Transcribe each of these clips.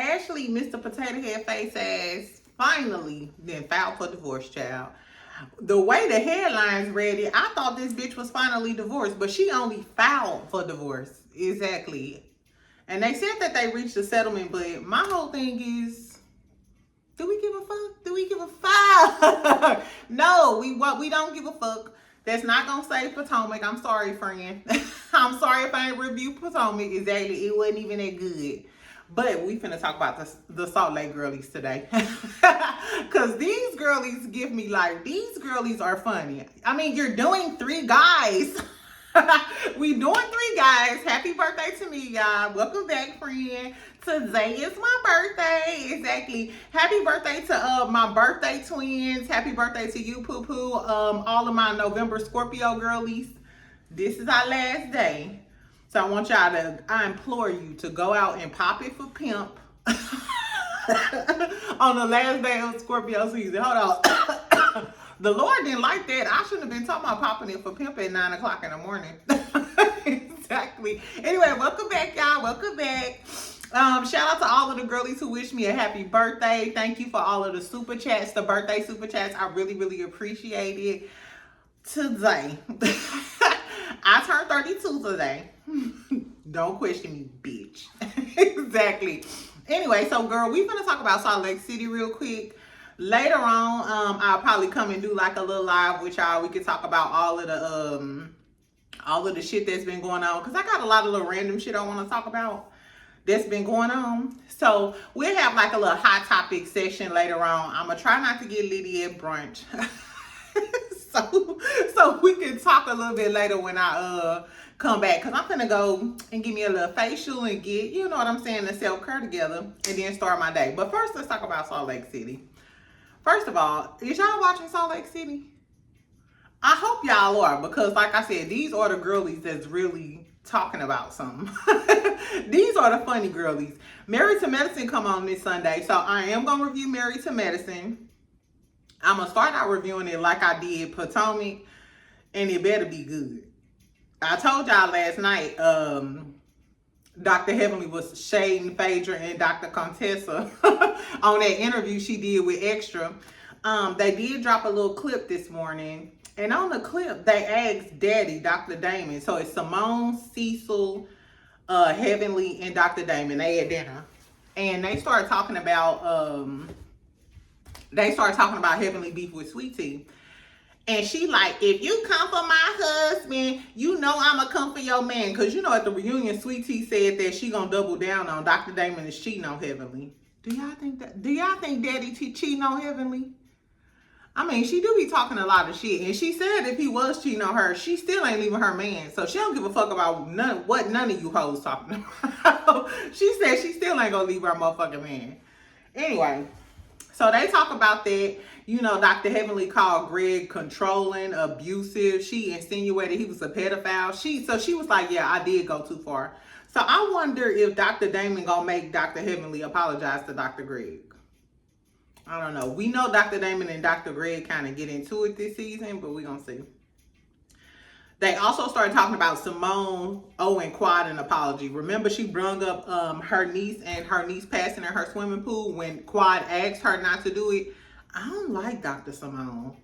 Ashley, Mr. Potato Head Face Ass, finally then filed for divorce, child. The way the headlines read it, I thought this bitch was finally divorced, but she only filed for divorce. Exactly. And they said that they reached a settlement, but my whole thing is, do we give a fuck? Do we give a fuck? No, we don't give a fuck. That's not gonna save Potomac. I'm sorry, friend. I'm sorry if I ain't reviewed Potomac. Exactly. It wasn't even that good. But we finna talk about the Salt Lake girlies today. Because these girlies give me life. These girlies are funny. I mean, you're doing 3 guys. We doing 3 guys. Happy birthday to me, y'all. Welcome back, friend. Today is my birthday. Exactly. Happy birthday to my birthday twins. Happy birthday to you, Poo Poo. All of my November Scorpio girlies. This is our last day. So I want y'all to, I implore you to go out and pop it for pimp on the last day of Scorpio season. Hold on. The Lord didn't like that. I shouldn't have been talking about popping it for pimp at 9 o'clock in the morning. Exactly. Anyway, welcome back, y'all. Welcome back. Shout out to all of the girlies who wish me a happy birthday. Thank you for all of the super chats, the birthday super chats. I really, really appreciate it. Today, I turned 32 today. Don't question me, bitch. Exactly. Anyway, so girl, we're gonna talk about Salt Lake City real quick. Later on, I'll probably come and do like a little live with y'all. We can talk about all of the shit that's been going on, because I got a lot of little random shit I want to talk about that's been going on. So we'll have like a little hot topic session later on. I'm gonna try not to get litty at brunch. So we can talk a little bit later when I come back, because I'm gonna go and give me a little facial and get, you know what I'm saying, the self-care together, and then start my day. But first, let's talk about Salt Lake City. First of all, is y'all watching Salt Lake City? I hope y'all are, because like I said, these are the girlies that's really talking about something. These are the funny girlies. Married to Medicine come on this Sunday, so I am gonna review Married to Medicine. I'm going to start out reviewing it like I did Potomac, and it better be good. I told y'all last night, Dr. Heavenly was shading Phaedra and Dr. Contessa on that interview she did with Extra. They did drop a little clip this morning, and on the clip, they asked Daddy, Dr. Damon. So it's Simone, Cecil, Heavenly, and Dr. Damon. They had dinner. And they started talking about... Heavenly beef with Sweet Tea. And she like, if you come for my husband, you know I'ma come for your man. Because you know at the reunion, Sweet Tea said that she gonna double down on Dr. Damon is cheating on Heavenly. Do y'all think Daddy cheating on Heavenly? I mean, she do be talking a lot of shit. And she said if he was cheating on her, she still ain't leaving her man. So she don't give a fuck about none of you hoes talking about. She said she still ain't gonna leave her motherfucking man. Anyway. So they talk about that. You know, Dr. Heavenly called Greg controlling, abusive. She insinuated he was a pedophile. So she was like, yeah, I did go too far. So I wonder if Dr. Damon gonna make Dr. Heavenly apologize to Dr. Greg. I don't know. We know Dr. Damon and Dr. Greg kind of get into it this season, but we're gonna see. They also started talking about Simone owing Quad an apology. Remember, she brung up her niece and her niece passing in her swimming pool when Quad asked her not to do it. I don't like Dr. Simone.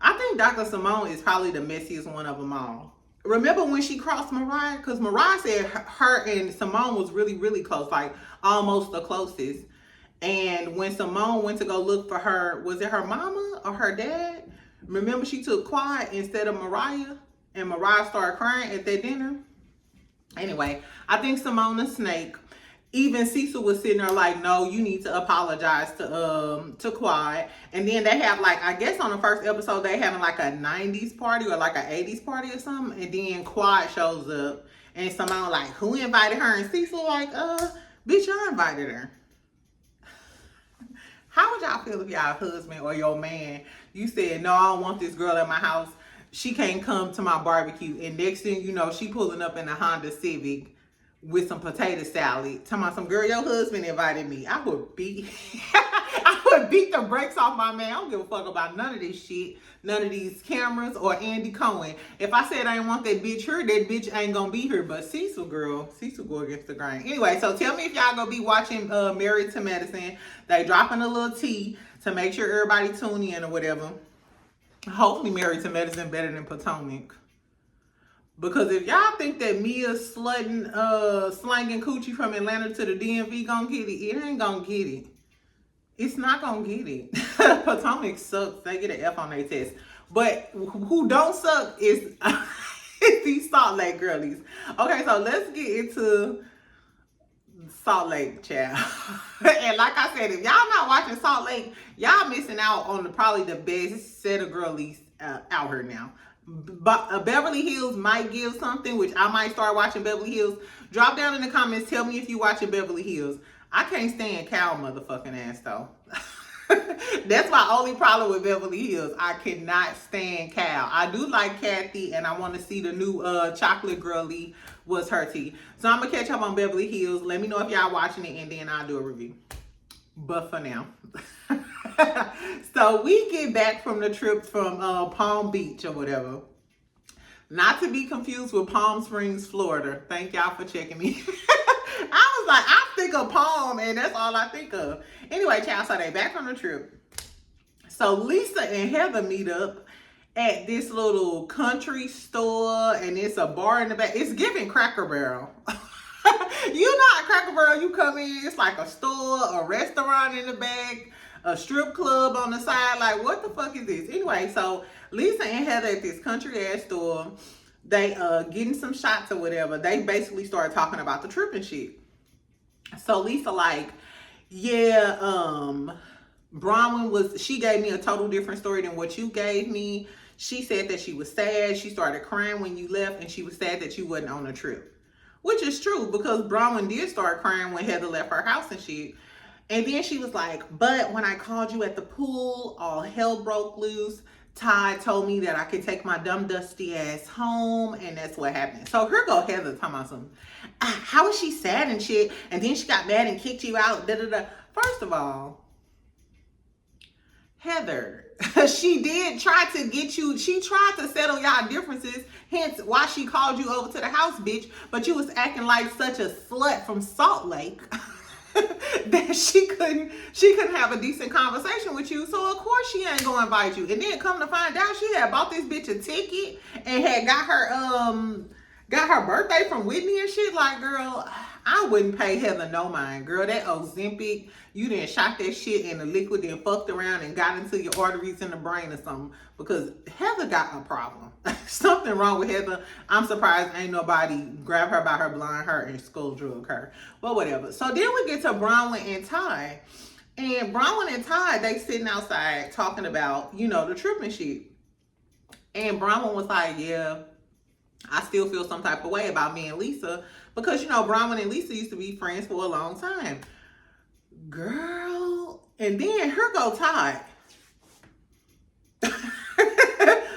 I think Dr. Simone is probably the messiest one of them all. Remember when she crossed Mariah? Because Mariah said her and Simone was really, really close, like almost the closest. And when Simone went to go look for her, was it her mama or her dad? Remember she took Quad instead of Mariah? And Mariah started crying at that dinner. Anyway, I think Simone a snake. Even Cecil was sitting there like, no, you need to apologize to Quad. And then they have like, I guess on the first episode, they having like a 90s party or like an 80s party or something. And then Quad shows up and Simone like, who invited her? And Cecil like, bitch, I invited her. How would y'all feel if y'all husband or your man, you said, no, I don't want this girl at my house. She can't come to my barbecue. And next thing you know, she pulling up in a Honda Civic with some potato salad. Talking about some girl, your husband invited me. I would be beat the brakes off my man. I don't give a fuck about none of this shit. None of these cameras or Andy Cohen. If I said I didn't want that bitch here, that bitch ain't gonna be here. But Cecil, girl, Cecil go against the grain. Anyway, so tell me if y'all gonna be watching Married to Medicine. They dropping a little tea to make sure everybody tune in or whatever. Hopefully Married to Medicine better than Potomac. Because if y'all think that Mia slanging coochie from Atlanta to the DMV gonna get it, it ain't gonna get it. It's not gonna get it. Potomac sucks. They get an F on their test. But who don't suck is these Salt Lake girlies. Okay, so let's get into Salt Lake, child. And like I said, if y'all not watching Salt Lake, y'all missing out on probably the best set of girlies out here now. But Beverly Hills might give something, which I might start watching Beverly Hills. Drop down in the comments. Tell me if you watching Beverly Hills. I can't stand Cal motherfucking ass though. That's my only problem with Beverly Hills. I cannot stand Cal. I do like Kathy, and I want to see the new chocolate girly. Was her tea. So I'm gonna catch up on Beverly Hills. Let me know if y'all watching it, and then I'll do a review. But for now. So we get back from the trip from Palm Beach or whatever. Not to be confused with Palm Springs, Florida. Thank y'all for checking me. I was like, I think of Palm, and that's all I think of. Anyway, child, so they back from the trip. So Lisa and Heather meet up at this little country store, and it's a bar in the back. It's giving Cracker Barrel. You know at Cracker Barrel, you come in, it's like a store, a restaurant in the back, a strip club on the side. Like, what the fuck is this? Anyway, so Lisa and Heather at this country ass store, they getting some shots or whatever. They basically started talking about the trip and shit. So Lisa like, yeah, Bronwyn she gave me a total different story than what you gave me. She said that she was sad. She started crying when you left, and she was sad that you wasn't on the trip. Which is true, because Bronwyn did start crying when Heather left her house and shit. And then she was like, but when I called you at the pool, all hell broke loose. Ty told me that I could take my dumb dusty ass home, and that's what happened. So here go Heather talking about some, how is she sad and shit, and then she got mad and kicked you out, da da da. First of all, Heather, she did try to get you, she tried to settle y'all differences, hence why she called you over to the house, bitch, but you was acting like such a slut from Salt Lake that she couldn't have a decent conversation with you. So of course she ain't gonna invite you. And then come to find out, she had bought this bitch a ticket and had got her birthday from Whitney and shit. Like, girl, I wouldn't pay Heather no mind, girl. That Ozempic, you done shot that shit in the liquid and fucked around and got into your arteries in the brain or something, because Heather got a problem. Something wrong with Heather. I'm surprised ain't nobody grab her by her blonde hair and skull drug her. Well, whatever. So then we get to Bronwyn and Ty. And Bronwyn and Ty, they sitting outside talking about, you know, the trip and shit. And Bronwyn was like, yeah, I still feel some type of way about me and Lisa, because, you know, Bronwyn and Lisa used to be friends for a long time. Girl. And then here go Ty.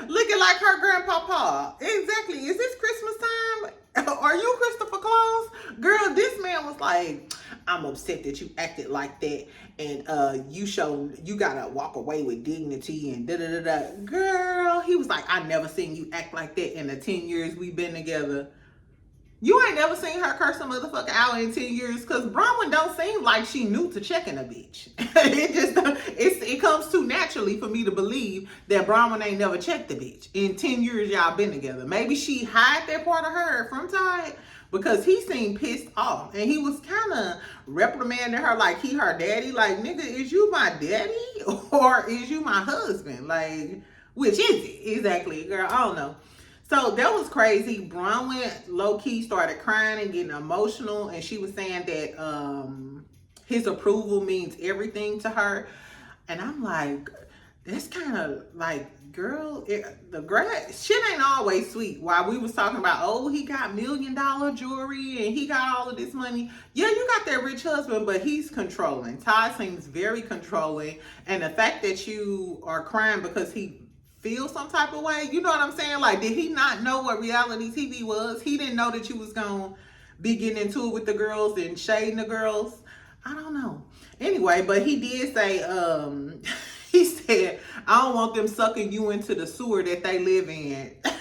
Looking like her grandpapa. Exactly. Is this Christmas time? Are you Christopher Claus? Girl, this man was like, I'm upset that you acted like that, and you gotta walk away with dignity and da da da da. Girl, he was like, I never seen you act like that in the 10 years we've been together. You ain't never seen her curse a motherfucker out in 10 years, because Bronwyn don't seem like she new to checking a bitch. It comes too naturally for me to believe that Bronwyn ain't never checked the bitch. In 10 years y'all been together. Maybe she hide that part of her from Ty, because he seemed pissed off. And he was kind of reprimanding her like he her daddy. Like, nigga, is you my daddy or is you my husband? Like, which is it? Exactly, girl, I don't know. So that was crazy. Bronwyn low-key started crying and getting emotional, and she was saying that his approval means everything to her. And I'm like, that's kind of like, girl, the grass shit ain't always sweet. While we was talking about, oh, he got $1 million jewelry and he got all of this money. Yeah, you got that rich husband, but he's controlling. Ty seems very controlling, and the fact that you are crying because he feel some type of way, you know what I'm saying? Like, did he not know what reality TV was? He didn't know that you was gonna be getting into it with the girls and shading the girls. I don't know. Anyway, but he did say, he said, I don't want them sucking you into the sewer that they live in. I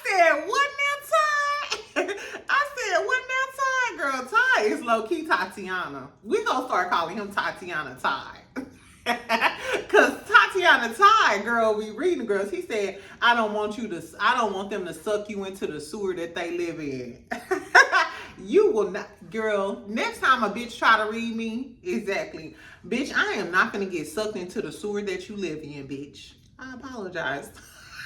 said, what now, Ty? I said, what now, Ty? Girl, Ty is low-key Tatiana. We gonna start calling him Tatiana Ty. Cause Tatiana Ty, girl, we reading girls. He said, I don't want them to suck you into the sewer that they live in. You will not, girl. Next time a bitch try to read me, exactly, bitch, I am not gonna get sucked into the sewer that you live in, bitch. I apologize.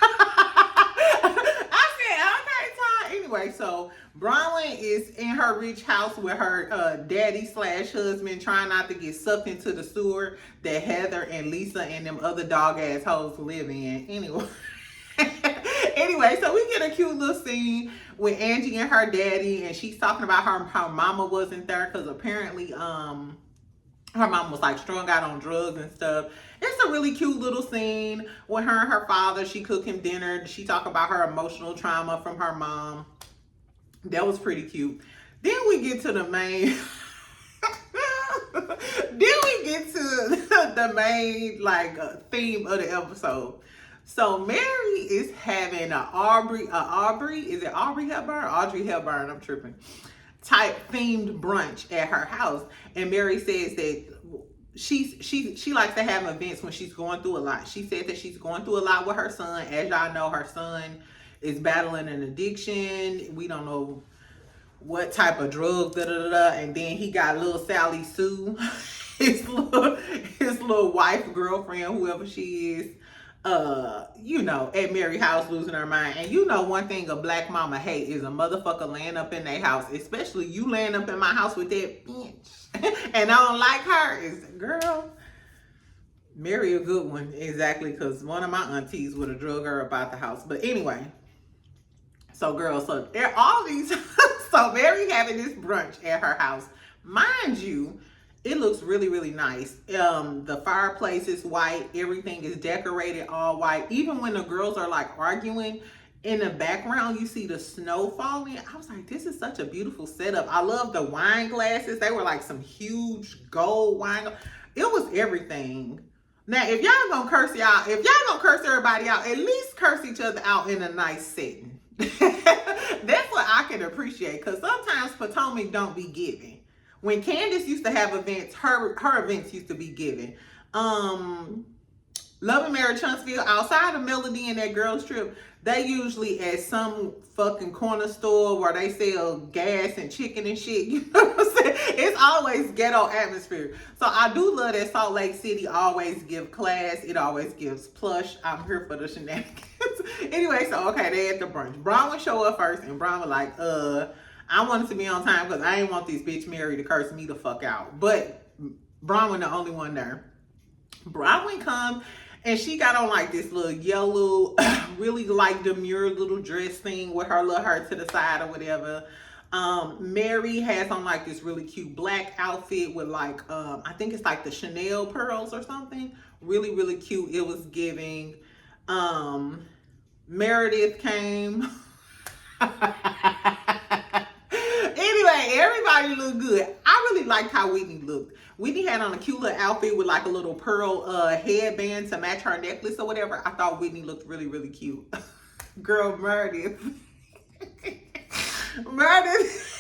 I said, okay, Ty. Anyway, so Bronwyn is in her rich house with her daddy/husband, trying not to get sucked into the sewer that Heather and Lisa and them other dog ass hoes live in. Anyway. Anyway, so we get a cute little scene with Angie and her daddy, and she's talking about her mama wasn't there because apparently her mama was like strung out on drugs and stuff. It's a really cute little scene with her and her father. She cooked him dinner. She talked about her emotional trauma from her mom. That was pretty cute. Then we get to the main the main theme of the episode. So Mary is having Audrey Hepburn, I'm tripping, type themed brunch at her house. And Mary says that she likes to have events when she's going through a lot. She said that she's going through a lot with her son. As y'all know, her son is battling an addiction. We don't know what type of drug, and then he got little Sally Sue, his little wife, girlfriend, whoever she is, at Mary's house losing her mind. And one thing a black mama hate is a motherfucker laying up in their house, especially you laying up in my house with that bitch. And I don't like her. Is girl, Mary a good one, exactly, because one of my aunties would have drug her about the house. But anyway, so all these so Mary having this brunch at her house. Mind you, it looks really, really nice. The fireplace is white. Everything is decorated all white. Even when the girls are arguing, in the background, you see the snow falling. I was like, this is such a beautiful setup. I love the wine glasses. They were some huge gold wine. It was everything. Now, if y'all gonna curse everybody out, at least curse each other out in a nice setting. That's what I can appreciate, because sometimes Potomac don't be giving. When Candace used to have events, her events used to be given. Love and Marriage Huntsville, outside of Melody and that girls trip, they usually at some fucking corner store where they sell gas and chicken and shit. You know what I'm saying? It's always ghetto atmosphere. So I do love that Salt Lake City always give class. It always gives plush. I'm here for the shenanigans. Anyway, so okay, they at the brunch. Bronn would show up first, and Bronn was like, I wanted to be on time because I ain't want this bitch Mary to curse me the fuck out. But Bronwyn the only one there. Bronwyn comes and she got on this little yellow, really demure little dress thing with her little hair to the side or whatever. Mary has on this really cute black outfit with I think it's the Chanel pearls or something. Really, really cute. It was giving. Meredith came. Anyway, everybody looked good. I really liked how Whitney looked. Whitney had on a cute little outfit with a little pearl headband to match her necklace or whatever. I thought Whitney looked really, really cute. Girl, Meredith. Meredith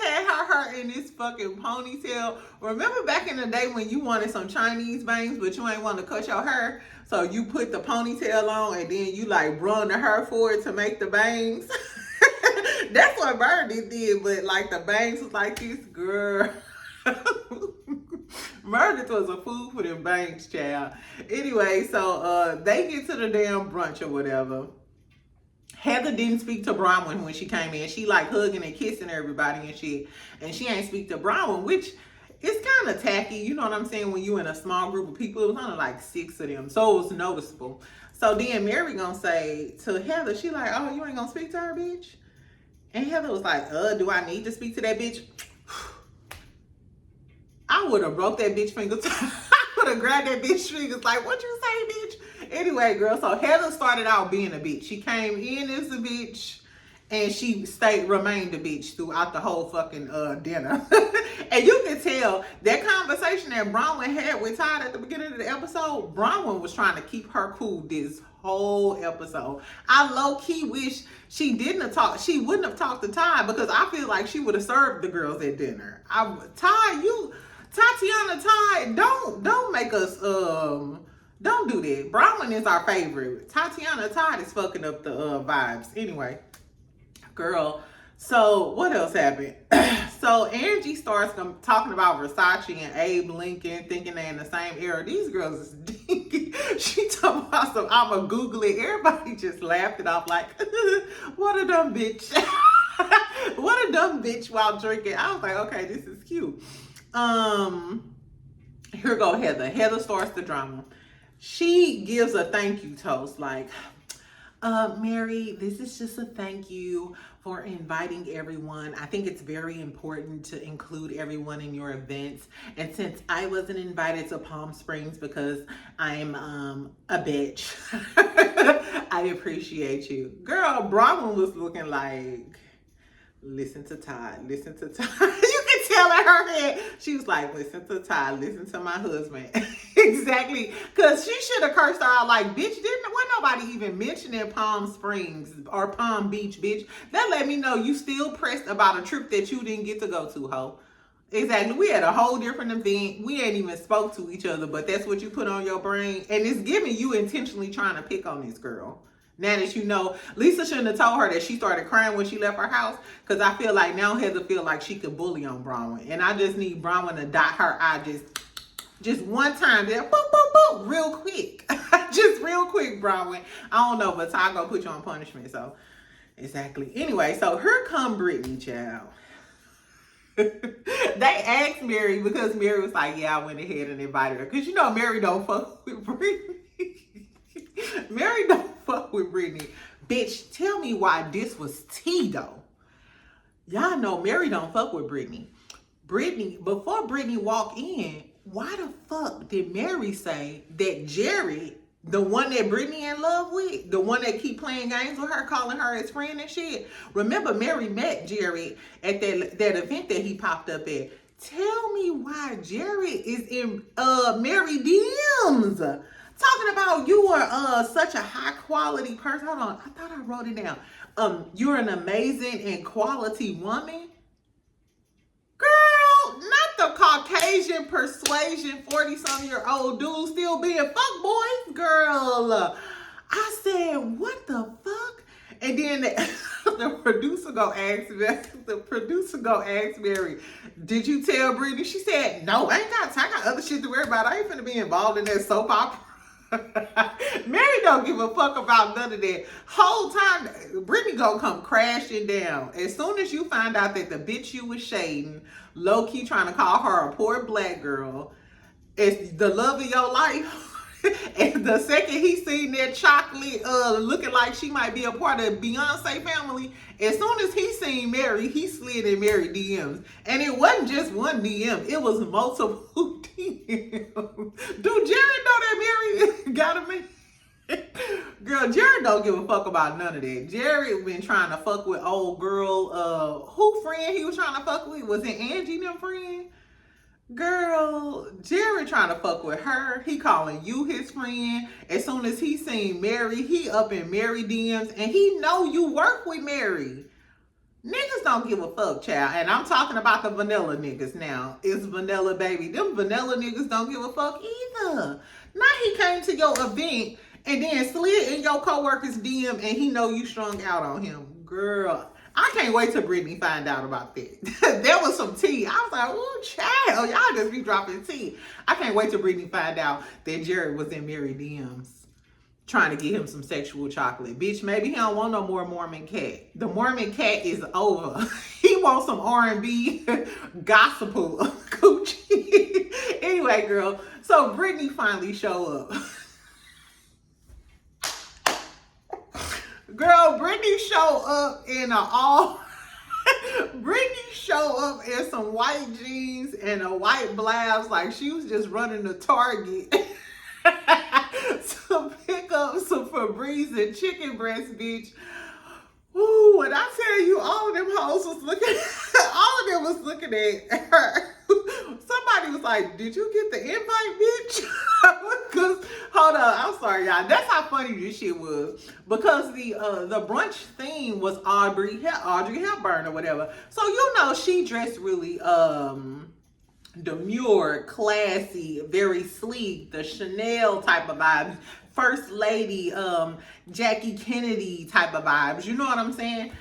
had her hair in this fucking ponytail. Remember back in the day when you wanted some Chinese bangs, but you ain't want to cut your hair? So you put the ponytail on and then you brun the hair for it to make the bangs. That's what Meredith did, but the bangs was this, girl. Meredith was a fool for them bangs, child. Anyway, so they get to the damn brunch or whatever. Heather didn't speak to Bronwyn when she came in. She hugging and kissing everybody and shit. And she ain't speak to Bronwyn, which is kind of tacky. You know what I'm saying? When you in a small group of people, it was only 6 of them. So it was noticeable. So then Mary gonna say to Heather, she oh, you ain't gonna speak to her, bitch? And Heather was do I need to speak to that bitch? I would have broke that bitch finger. I would have grabbed that bitch fingers what you say, bitch? Anyway, girl, so Heather started out being a bitch. She came in as a bitch, And she remained a bitch throughout the whole fucking dinner. And you can tell that conversation that Bronwyn had with Todd at the beginning of the episode, Bronwyn was trying to keep her cool this whole episode. I low-key wish she wouldn't have talked to Todd, because I feel like she would have served the girls at dinner. Tatiana, Todd, don't make us don't do that. Bronwyn is our favorite. Tatiana, Todd is fucking up the vibes. Anyway, girl, so what else happened? So Angie starts talking about Versace and Abe Lincoln, thinking they're in the same era. These girls is dinky. She talking about some, I'ma Google it. Everybody just laughed it off like, what a dumb bitch. What a dumb bitch while drinking. I was like, okay, this is cute. Here go Heather. Heather starts the drama. She gives a thank you toast like, Mary, this is just a thank you for inviting everyone. I think it's very important to include everyone in your events. And since I wasn't invited to Palm Springs because I'm a bitch, I appreciate you. Girl, Bronwyn was looking like, listen to Todd, listen to Todd. You can tell in her head, she was like, listen to Todd, listen to my husband. Exactly, because she should have cursed her out like, bitch, wasn't nobody even mentioning Palm Springs or Palm Beach, bitch. That let me know you still pressed about a trip that you didn't get to go to, ho. Exactly, we had a whole different event. We ain't even spoke to each other, but that's what you put on your brain. And it's giving you intentionally trying to pick on this girl. Now that you know, Lisa shouldn't have told her that she started crying when she left her house, because I feel like now Heather feel like she could bully on Bronwyn. And I just need Bronwyn to dot her eye just one time there, boop, boop, boop, real quick. Just real quick, Bronwyn. I don't know, but Todd gonna put you on punishment, so. Exactly. Anyway, so here come Britney, child. They asked Mary, because Mary was like, yeah, I went ahead and invited her. Because you know Mary don't fuck with Britney. Mary don't fuck with Britney. Bitch, tell me why this was tea, though. Y'all know Mary don't fuck with Britney. Before Britney walked in, why the fuck did Mary say that Jerry, the one that Britney in love with, the one that keep playing games with her, calling her his friend and shit? Remember, Mary met Jerry at that event that he popped up at. Tell me why Jerry is in Mary DMs. Talking about you are such a high quality person. Hold on, I thought I wrote it down. You're an amazing and quality woman. Girl, not the Caucasian persuasion 40-some-year-old dude still being fuck boys. Girl, I said, what the fuck? And then the producer go ask Mary, did you tell Britney? She said, no, I ain't got time. I got other shit to worry about. I ain't finna be involved in that soap opera. Mary don't give a fuck about none of that. Whole time, Britney gonna come crashing down. As soon as you find out that the bitch you was shading, low-key trying to call her a poor black girl, it's the love of your life. And the second he seen that chocolate looking like she might be a part of Beyonce family, as soon as he seen Mary, he slid in Mary DMs. And it wasn't just one DM, it was multiple DMs. Do Jerry know that Mary got him in? Girl, Jerry don't give a fuck about none of that. Jerry been trying to fuck with old girl, who friend he was trying to fuck with? Was it Angie and them friend? Girl, Jerry trying to fuck with her. He calling you his friend. As soon as he seen Mary, he up in Mary DMs, and he know you work with Mary. Niggas don't give a fuck, child. And I'm talking about the vanilla niggas now. It's vanilla, baby. Them vanilla niggas don't give a fuck either. Now he came to your event and then slid in your coworker's DM, and he know you strung out on him. Girl, I can't wait till Britney find out about that. There was some tea. I was like, oh, child, y'all just be dropping tea. I can't wait till Britney find out that Jared was in Mary DMs trying to get him some sexual chocolate. Bitch, maybe he don't want no more Mormon cat. The Mormon cat is over. He wants some R&B gospel coochie. Anyway, girl, so Britney finally show up. Girl, Britney show up in Britney show up in some white jeans and a white blouse like she was just running to Target to pick up some Febreze and chicken breast, bitch. Ooh, when I tell you, all of them hoes was looking, all of them was looking at her. Somebody was like, "Did you get the invite, bitch?" Because hold on, I'm sorry, y'all. That's how funny this shit was. Because the brunch theme was Audrey Hepburn or whatever. So you know she dressed really demure, classy, very sleek, the Chanel type of vibes, First Lady, Jackie Kennedy type of vibes. You know what I'm saying?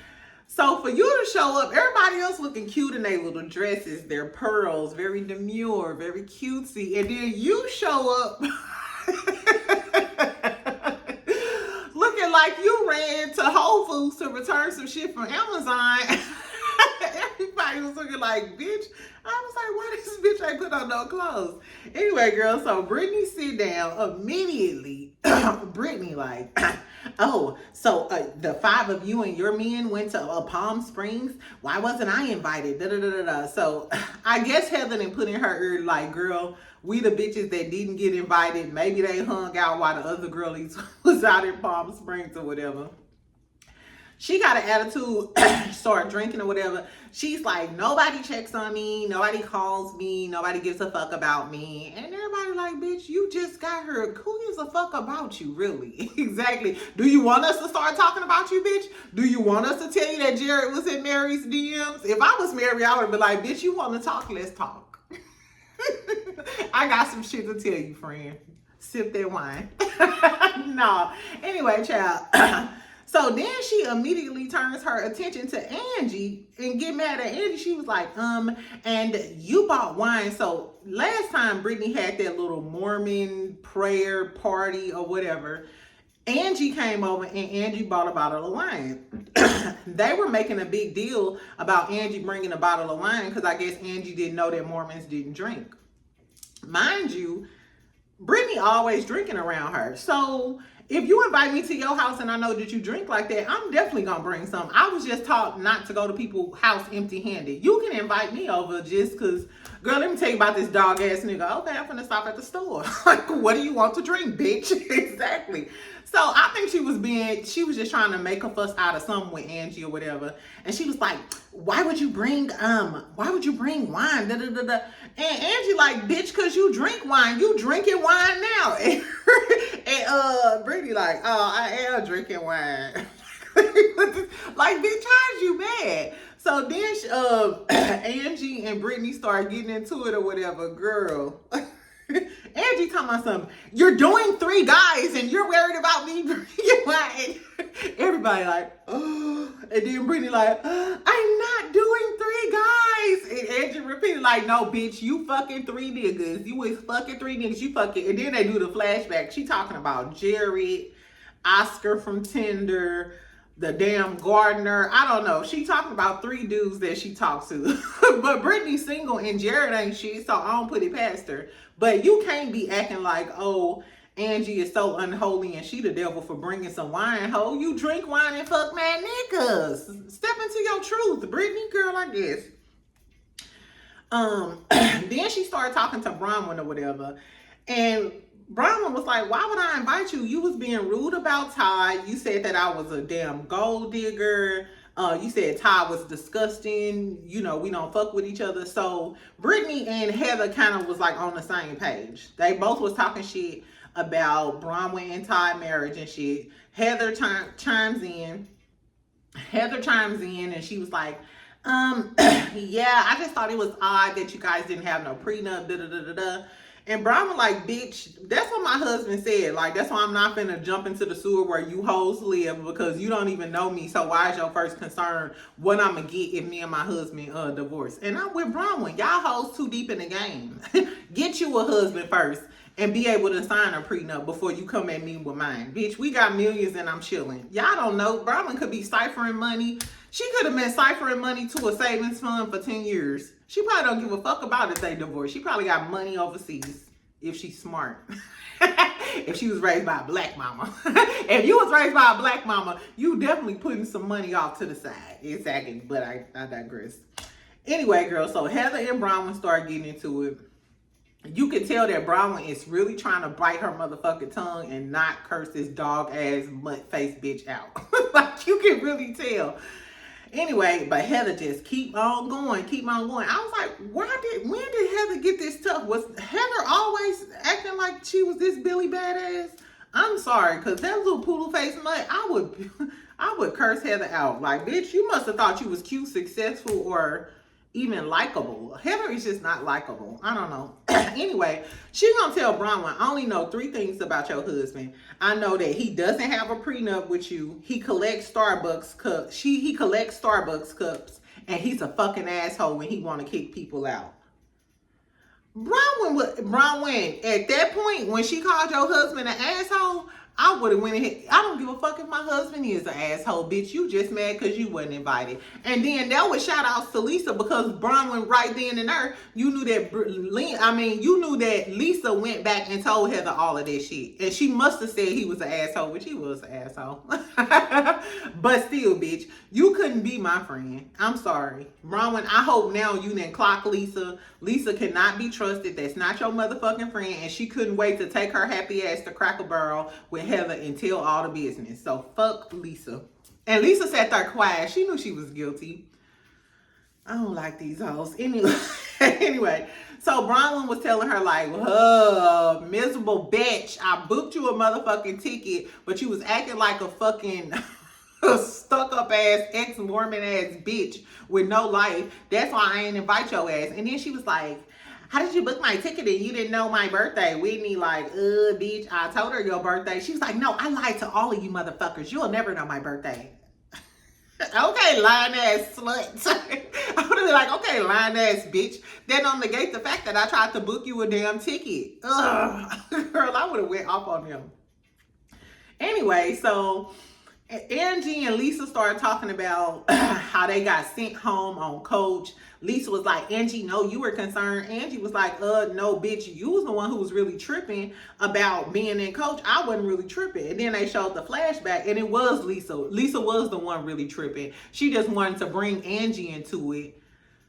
So for you to show up, everybody else looking cute in their little dresses, their pearls, very demure, very cutesy, and then you show up looking like you ran to Whole Foods to return some shit from Amazon. Everybody was looking like, bitch. I was like, why this bitch ain't put on no clothes? Anyway, girl, so Britney sit down immediately. Britney like, oh, so the 5 of you and your men went to Palm Springs? Why wasn't I invited? Da, da, da, da, da. So I guess Heather done put in her ear like, girl, we the bitches that didn't get invited. Maybe they hung out while the other girlies was out in Palm Springs or whatever. She got an attitude, start drinking or whatever. She's like, nobody checks on me, nobody calls me, nobody gives a fuck about me. And everybody like, bitch, you just got her. Who gives a fuck about you, really? Exactly. Do you want us to start talking about you, bitch? Do you want us to tell you that Jared was in Mary's DMs? If I was Mary, I would be like, bitch, you want to talk? Let's talk. I got some shit to tell you, friend. Sip that wine. No. Anyway, child. So then she immediately turns her attention to Angie and get mad at Angie. She was like, and you bought wine. So last time Britney had that little Mormon prayer party or whatever, Angie came over and Angie bought a bottle of wine. They were making a big deal about Angie bringing a bottle of wine because I guess Angie didn't know that Mormons didn't drink. Mind you, Britney always drinking around her. So if you invite me to your house and I know that you drink like that, I'm definitely gonna bring some. I was just taught not to go to people's house empty-handed. You can invite me over just because, girl, let me tell you about this dog ass nigga. Okay, I'm gonna stop at the store. Like, what do you want to drink, bitch? Exactly. So I think she was just trying to make a fuss out of something with Angie or whatever. And she was like, why would you bring wine? Da, da, da, da. And Angie like, bitch, cause you drink wine. You drinking wine now. And Britney like, oh, I am drinking wine. Like, bitch, how's you mad? So then Angie and Britney start getting into it or whatever, girl. Angie talking about something. You're doing 3 guys and you're worried about me drinking wine. Everybody like, oh. And then Britney like, I'm not doing 3 guys. And Angie repeated like, no, bitch, you fucking 3 niggas. You was fucking 3 niggas. You fucking. And then they do the flashback. She talking about Jared, Oscar from Tinder, the damn gardener. I don't know. She talking about 3 dudes that she talks to. But Britney's single and Jared ain't shit, so I don't put it past her. But you can't be acting like, oh, Angie is so unholy and she the devil for bringing some wine, ho. You drink wine and fuck mad niggas. Step into your truth, Britney, girl, I guess. Then she started talking to Bronn or whatever. And Bronn was like, why would I invite you? You was being rude about Todd. You said that I was a damn gold digger. You said Todd was disgusting. You know, we don't fuck with each other. So Britney and Heather kind of was like on the same page. They both was talking shit about Bronwyn and Todd marriage and shit. Heather chimes in and she was like, yeah, I just thought it was odd that you guys didn't have no prenup, da da da da da. And Bronn was like, bitch, that's what my husband said. Like, that's why I'm not finna jump into the sewer where you hoes live because you don't even know me. So why is your first concern what I'm gonna get if me and my husband divorce? And I'm with Bronwyn. Y'all hoes too deep in the game. Get you a husband first and be able to sign a prenup before you come at me with mine. Bitch, we got millions and I'm chilling. Y'all don't know. Bronwyn could be ciphering money. She could have been ciphering money to a savings fund for 10 years. She probably don't give a fuck about if they divorce. She probably got money overseas if she's smart. If she was raised by a black mama. If you was raised by a black mama, you definitely putting some money off to the side. Exactly, but I digress. Anyway, girl, so Heather and Bronwyn start getting into it. you can tell that Bronwyn is really trying to bite her motherfucking tongue and not curse this dog ass mutt face bitch out. Like, you can really tell. Anyway, but Heather just keep on going, keep on going. I was like, when did Heather get this tough? Was Heather always acting like she was this Billy badass? I'm sorry, because that little poodle face mutt, I would curse Heather out. Like, bitch, you must have thought you was cute, successful, or even likable. Heather is just not likable. I don't know. Anyway, she gonna tell Bronwyn, I only know 3 things about your husband. I know that he doesn't have a prenup with you. He collects Starbucks cups. He collects Starbucks cups, and he's a fucking asshole when he want to kick people out. Bronwyn, at that point, when she called your husband an asshole, I would have went ahead. I don't give a fuck if my husband is an asshole, bitch. You just mad because you wasn't invited. And then that was shout outs to Lisa, because Bronwyn right then and there, you knew that Lisa went back and told Heather all of that shit. And she must have said he was an asshole, which he was an asshole. But still, bitch, you couldn't be my friend. I'm sorry. Bronwyn, I hope now you didn't clock Lisa. Lisa cannot be trusted. That's not your motherfucking friend. And she couldn't wait to take her happy ass to Cracker Barrel with Heather and tell all the business. So fuck Lisa. And Lisa sat there quiet. She knew she was guilty. I don't like these hoes. Anyway, so Bronwyn was telling her like, miserable bitch, I booked you a motherfucking ticket, but you was acting like a fucking stuck up ass ex-Mormon ass bitch with no life. That's why I ain't invite your ass. And then she was like, how did you book my ticket and you didn't know my birthday? Whitney like, bitch, I told her your birthday. She was like, no, I lied to all of you motherfuckers. You'll never know my birthday. Okay, lying ass slut. I would have been like, okay, lying ass bitch. That don't negate the fact that I tried to book you a damn ticket. Ugh. Girl, I would have went off on them. Anyway, so Angie and Lisa started talking about how they got sent home on Coach. Lisa was like, Angie, no, you were concerned. Angie was like, no, bitch, you was the one who was really tripping about being in Coach. I wasn't really tripping. And then they showed the flashback, and it was Lisa. Lisa was the one really tripping. She just wanted to bring Angie into it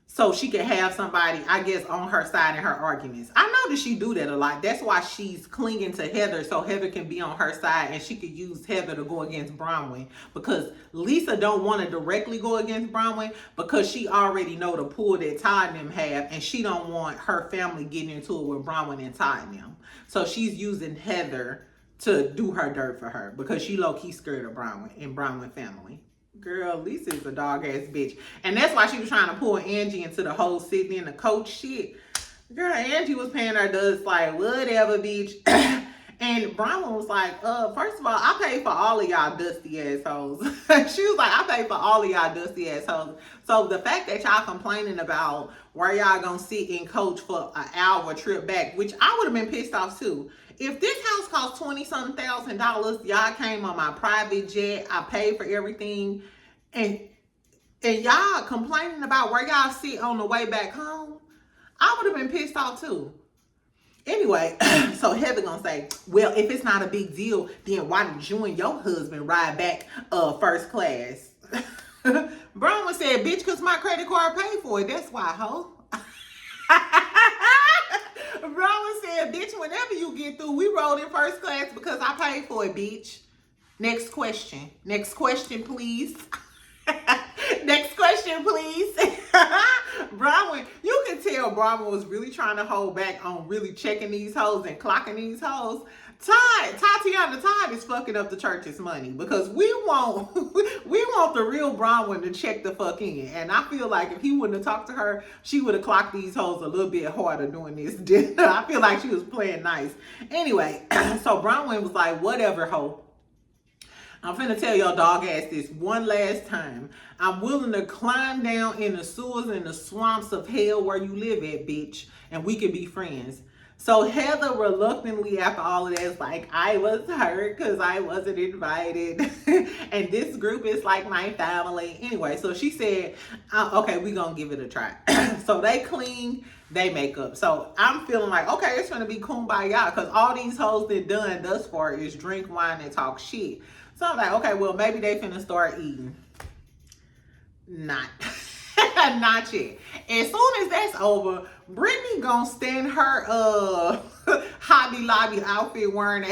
so she could have somebody, I guess, on her side in her arguments. I know that she do that a lot. That's why she's clinging to Heather, so Heather can be on her side and she could use Heather to go against Bronwyn. Because Lisa don't want to directly go against Bronwyn because she already know the pull that Todd and them have, and she don't want her family getting into it with Bronwyn and Todd and them. So she's using Heather to do her dirt for her because she low-key scared of Bronwyn and Bronwyn family. Girl, Lisa is a dog ass bitch. And that's why she was trying to pull Angie into the whole sitting in the Coach shit. Girl, Angie was paying her dust like, whatever, bitch. And Bronwyn was like, first of all, I paid for all of y'all dusty assholes. She was like, I paid for all of y'all dusty assholes. So the fact that y'all complaining about where y'all gonna sit in Coach for an hour trip back, which I would have been pissed off too. If this house cost $20-something thousand, y'all came on my private jet, I paid for everything, and y'all complaining about where y'all sit on the way back home, I would have been pissed off too. Anyway, so Heather gonna say, well, if it's not a big deal, then why did you and your husband ride back first class? Bronwyn said, bitch, because my credit card paid for it. That's why, ho. Bronwyn said, bitch, whenever you get through, we rode in first class because I paid for it, bitch. Next question. Next question, please. Next question, please. Bronwyn, you can tell Bronwyn was really trying to hold back on really checking these hoes and clocking these hoes. Tatiana Todd is fucking up the church's money because we want the real Bronwyn to check the fuck in. And I feel like if he wouldn't have talked to her, she would have clocked these hoes a little bit harder doing this. I feel like she was playing nice. Anyway, so Bronwyn was like, whatever, ho. I'm finna tell your dog ass this one last time. I'm willing to climb down in the sewers and the swamps of hell where you live at, bitch, and we can be friends. So Heather reluctantly, after all of that, is like, I was hurt because I wasn't invited. And this group is like my family. Anyway, so she said, okay, we gonna give it a try. So they clean, they make up. So I'm feeling like, okay, it's gonna be kumbaya because all these hoes that done thus far is drink wine and talk shit. So I'm like, okay, well, maybe they finna start eating. Not. Not yet. As soon as that's over, Britney gonna stand her Hobby Lobby outfit wearing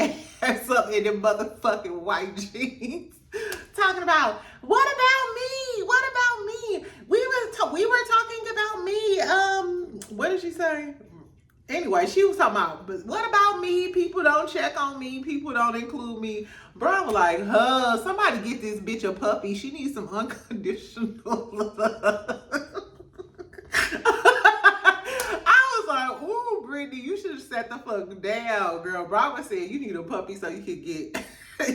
ass up in them motherfucking white jeans. Talking about, what about me? What about me? We were talking about me. What did she say? Anyway, she was talking about, but what about me? People don't check on me. People don't include me. Bro was like, somebody get this bitch a puppy. She needs some unconditional love. I was like, ooh, Britney, you should have sat the fuck down, girl. Bravo said you need a puppy so you could get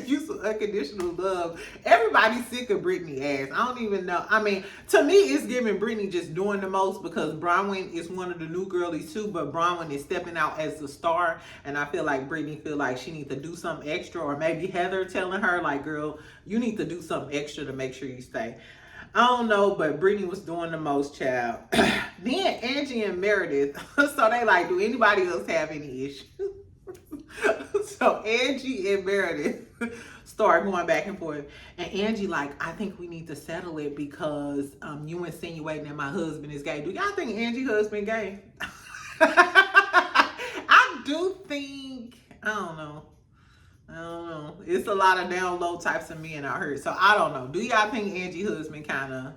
you some unconditional love. Everybody's sick of Britney ass. I don't even know. I mean, to me, it's giving Britney just doing the most because Bronwyn is one of the new girlies too, but Bronwyn is stepping out as the star, and I feel like Britney feel like she needs to do something extra, or maybe Heather telling her like, girl, you need to do something extra to make sure you stay. I don't know, but Britney was doing the most, child. Then Angie and Meredith, so they like, do anybody else have any issues? So Angie and Meredith start going back and forth. And Angie like, I think we need to settle it because you insinuating that my husband is gay. Do y'all think Angie's husband gay? I do think, I don't know. It's a lot of down low types of men out here. So I don't know. Do y'all think Angie's husband kind of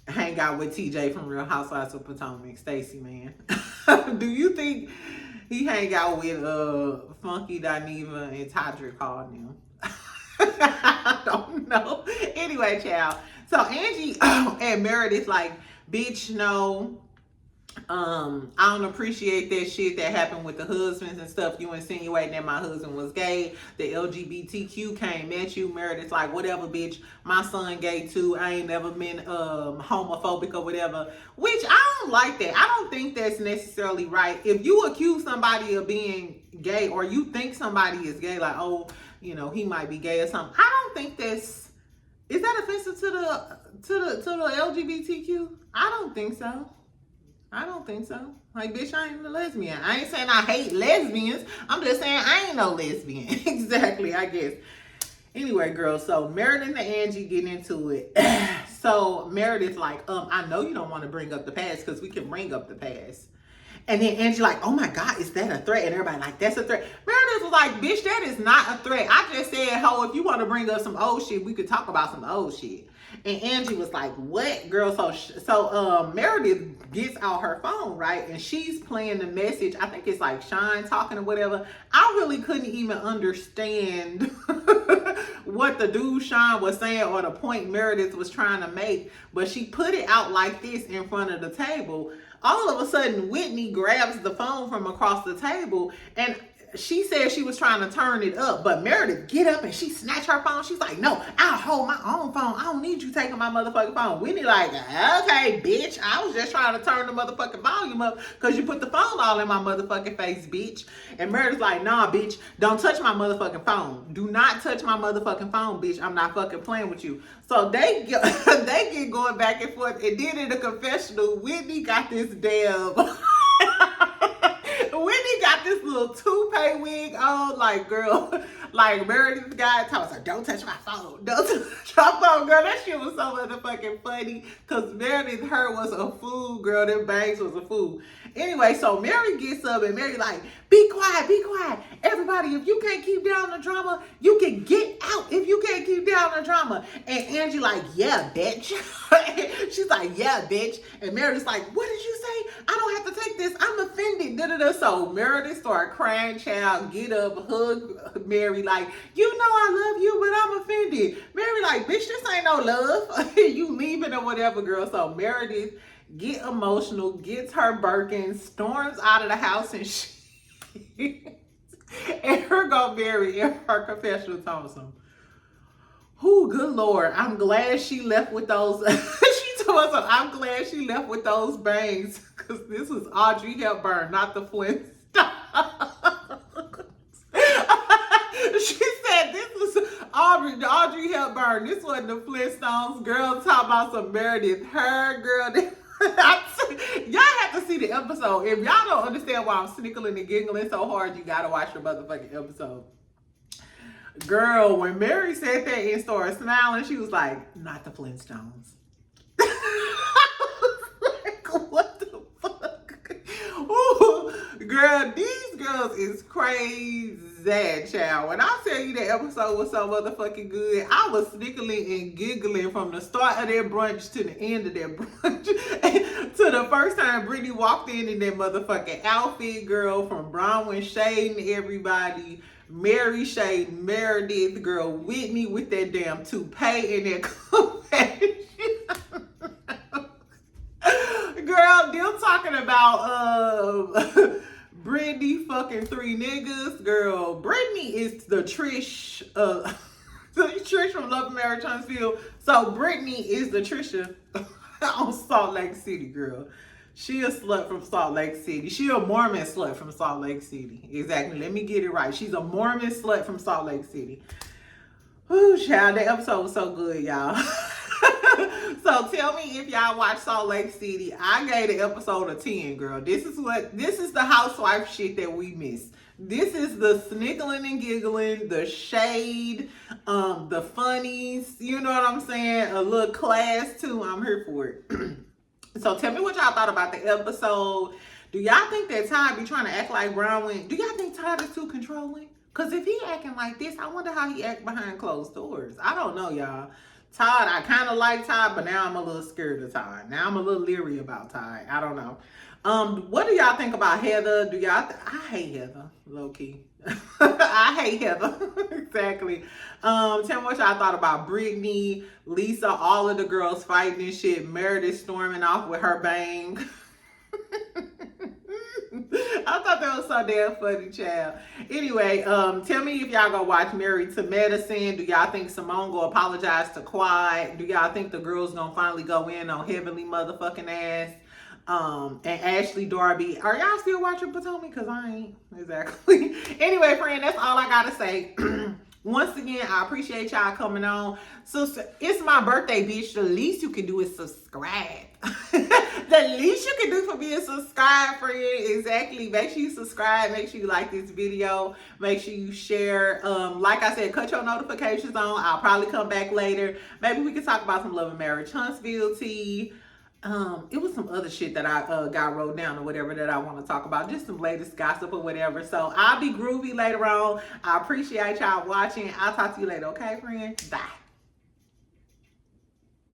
hang out with TJ from Real Housewives of Potomac, Stacey, man? Do you think he hang out with Funky Dineva and Todrick Hall now? I don't know. Anyway, child. So Angie and Meredith like, bitch, no. I don't appreciate that shit that happened with the husbands and stuff. You insinuating that my husband was gay. The LGBTQ came at you. Meredith's like, whatever, bitch. My son gay too. I ain't never been homophobic or whatever. Which I don't like that. I don't think that's necessarily right. If you accuse somebody of being gay, or you think somebody is gay, like, oh, you know, he might be gay or something. I don't think is that offensive to the LGBTQ? I don't think so. I don't think so. Like, bitch, I ain't a lesbian. I ain't saying I hate lesbians. I'm just saying I ain't no lesbian. Exactly, I guess. Anyway, girls, so Meredith and Angie getting into it. So Meredith's like, I know you don't want to bring up the past because we can bring up the past. And then Angie like, oh my God, is that a threat? And everybody like, that's a threat. Meredith was like, bitch, that is not a threat. I just said, ho, if you want to bring up some old shit, we could talk about some old shit. And Angie was like, what, girl? So Meredith gets out her phone, right? And she's playing the message. I think it's like Shine talking or whatever. I really couldn't even understand what the dude Shine was saying or the point Meredith was trying to make. But she put it out like this in front of the table. All of a sudden, Whitney grabs the phone from across the table, and she said she was trying to turn it up, but Meredith get up and she snatch her phone. She's like, no, I'll hold my own phone. I don't need you taking my motherfucking phone. Whitney like, okay, bitch. I was just trying to turn the motherfucking volume up because you put the phone all in my motherfucking face, bitch. And Meredith's like, nah, bitch, don't touch my motherfucking phone. Do not touch my motherfucking phone, bitch. I'm not fucking playing with you. So they get going back and forth. And then in the confessional, Whitney got this damn... Whitney got this little toupee wig on, like, girl, like Meredith's guy told her, don't touch my phone. Don't touch my phone, girl. That shit was so motherfucking funny because Meredith, her was a fool, girl. Them bangs was a fool. Anyway, so Mary gets up and Mary like, be quiet, be quiet. Everybody, if you can't keep down the drama, you can get out if you can't keep down the drama. And Angie like, yeah, bitch. She's like, yeah, bitch. And Meredith's like, what did you say? I don't have to take this. I'm offended. Da-da-da. So Meredith started crying, child, get up, hug Mary like, you know I love you, but I'm offended. Mary like, bitch, this ain't no love. You leaving or whatever, girl. So Meredith get emotional, gets her Birkin, storms out of the house, and and her go Mary in her confessional Thompson. Who, good Lord, I'm glad she left with those. She told us, I'm glad she left with those bangs because this was Audrey Hepburn, not the Flintstones. She said this was Audrey Hepburn. This wasn't the Flintstones. Girl, talk about some Meredith. Her girl. Y'all have to see the episode. If y'all don't understand why I'm snickling and giggling so hard, you gotta watch the motherfucking episode. Girl, when Mary said that and started smiling, she was like, not the Flintstones. I was like, what the fuck? Girl, these girls is crazy, child. When I tell you that episode was so motherfucking good, I was snickling and giggling from the start of their brunch to the end of their brunch. To the first time Britney walked in that motherfucking outfit, girl, from Bronn when shading everybody. Mary shading Meredith, girl, Whitney with that damn toupee and that compassion. Girl, them talking about Britney fucking 3 niggas. Girl, Britney is the Trish, Trish from Love and Marriage Huntsville. So Britney is the Trisha on Salt Lake City, girl. She a slut from Salt Lake City. She a Mormon slut from Salt Lake City. Exactly. Let me get it right. She's a Mormon slut from Salt Lake City. Ooh, child, that episode was so good, y'all. So tell me if y'all watch Salt Lake City. I gave the episode a 10, girl. This is the housewife shit that we miss. This is the snickling and giggling, the shade, the funnies. You know what I'm saying? A little class too. I'm here for it. So tell me what y'all thought about the episode. Do y'all think that Todd be trying to act like Bronn went? Do y'all think Todd is too controlling? Because if he acting like this, I wonder how he act behind closed doors. I don't know, y'all. Todd, I kind of like Todd, but now I'm a little scared of Todd. Now I'm a little leery about Todd. I don't know. What do y'all think about Heather? Do y'all? I hate Heather, low key. I hate Heather. Exactly. Tell me what y'all thought about Britney, Lisa, all of the girls fighting and shit. Meredith storming off with her bang. I thought that was so damn funny, child. Anyway, tell me if y'all gonna watch Married to Medicine. Do y'all think Simone gonna apologize to Quad? Do y'all think the girls gonna finally go in on Heavenly motherfucking ass? And Ashley, Darby. Are y'all still watching Potomac? Because I ain't. Exactly. Anyway, friend, that's all I gotta say. Once again, I appreciate y'all coming on. So it's my birthday, bitch. The least you can do is subscribe. The least you can do for me is subscribe, friend. Exactly. Make sure you subscribe. Make sure you like this video. Make sure you share. Like I said, cut your notifications on. I'll probably come back later. Maybe we can talk about some Love and Marriage Huntsville tea. It was some other shit that I got wrote down or whatever that I want to talk about. Just some latest gossip or whatever. So I'll be groovy later on. I appreciate y'all watching. I'll talk to you later. Okay, friend? Bye.